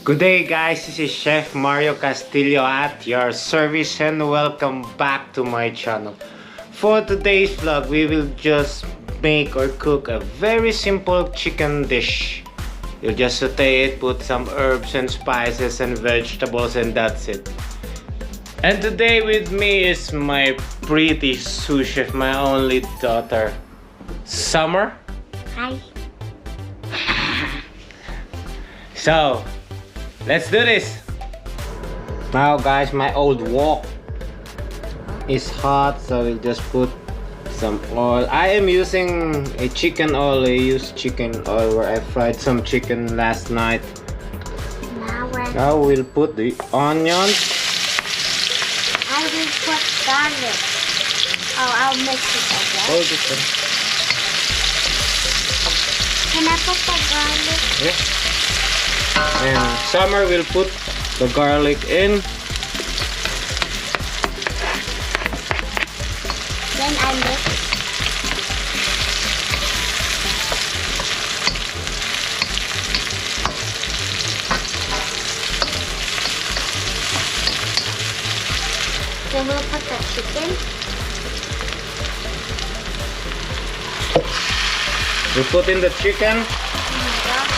Good day guys, this is Chef Mario Castillo at your service and welcome back to my channel. For today's vlog, we will just make or cook a very simple chicken dish. You'll just saute it, put some herbs and spices and vegetables, and that's it. And today with me is my pretty sous chef, my only daughter, Summer. Hi. So, let's do this. Now guys, my old wok is hot, so we'll just put some oil. I am using a chicken oil. I used chicken oil where I fried some chicken last night. Now we'll put the onions. I will put garlic. Oh, I'll mix it again. Hold it then. Can I put the garlic? Yeah. And Summer will put the garlic in. Then I mix. Then we'll put the chicken. We put in the chicken. Oh my gosh.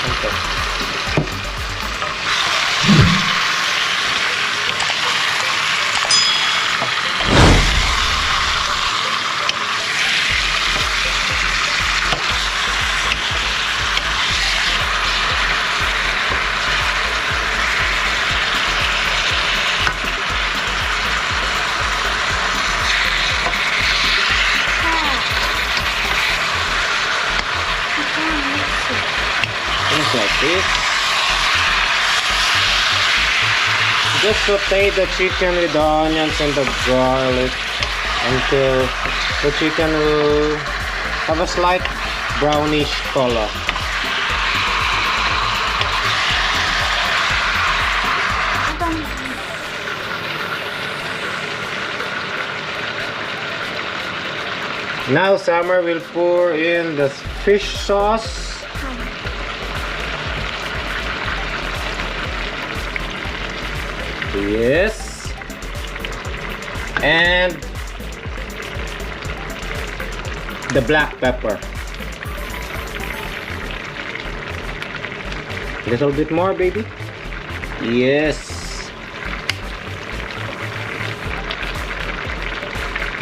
Okay. Things like this. Just saute the chicken with the onions and the garlic until the chicken will have a slight brownish color. Now Summer will pour in the fish sauce. Yes. And the black pepper. Little bit more, baby. Yes.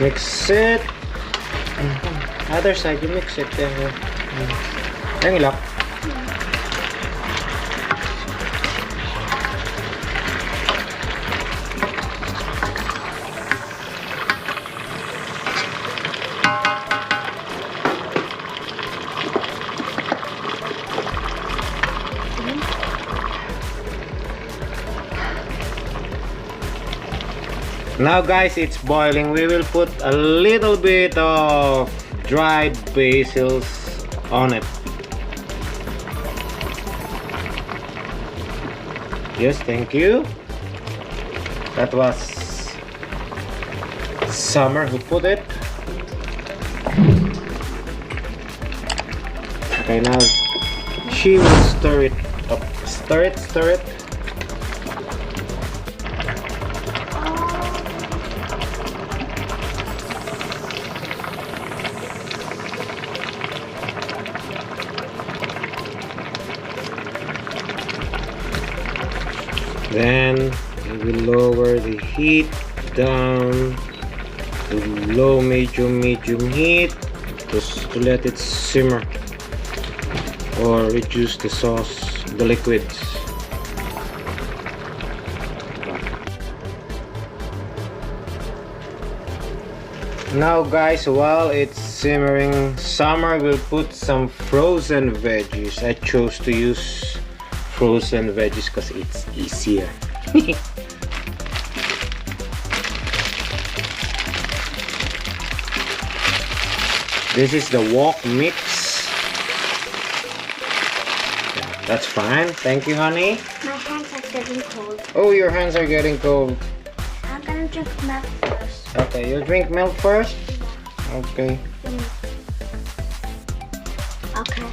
Mix it. Other side, you mix it. Ang ilap. Now guys, it's boiling. We will put a little bit of dried basils on it. Yes, thank you. That was Summer who put it. Okay, now she will stir it up. Stir it, stir it. Then we will lower the heat down to low medium heat just to let it simmer or reduce the sauce, the liquids. Now guys, while it's simmering, Summer will put some frozen veggies. I chose to use frozen veggies because it's easier. This is the wok mix. Yeah, that's fine. Thank you, honey. My hands are getting cold. Oh, your hands are getting cold. I'm gonna drink milk first. Okay, you drink milk first? Okay. Okay.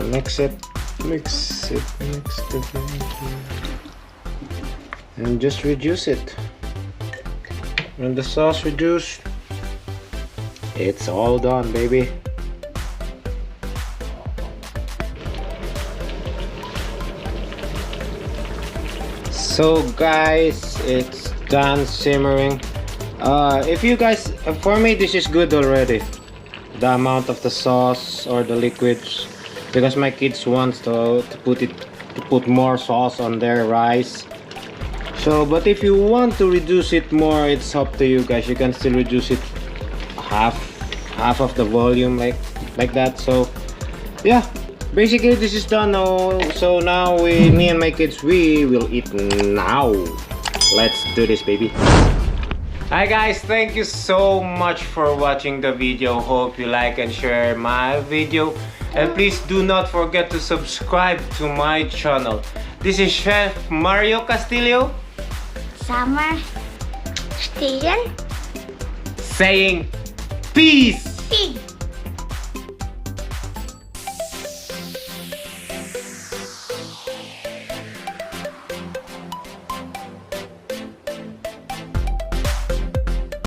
Mix it. Mix it. Mix it. And just reduce it. When the sauce reduced, it's all done, baby. So guys, it's done simmering. If you guys, for me this is good already. The amount of the sauce or the liquids, because my kids wants to put more sauce on their rice. So, but if you want to reduce it more, it's up to you guys. You can still reduce it half of the volume, like that. So yeah, basically this is done now. So now me and my kids, we will eat now. Let's do this, baby. Hi guys, thank you so much for watching the video. Hope you like and share my video, and please do not forget to subscribe to my channel. This is Chef Mario Castillo, Summer Station. saying peace. Pig.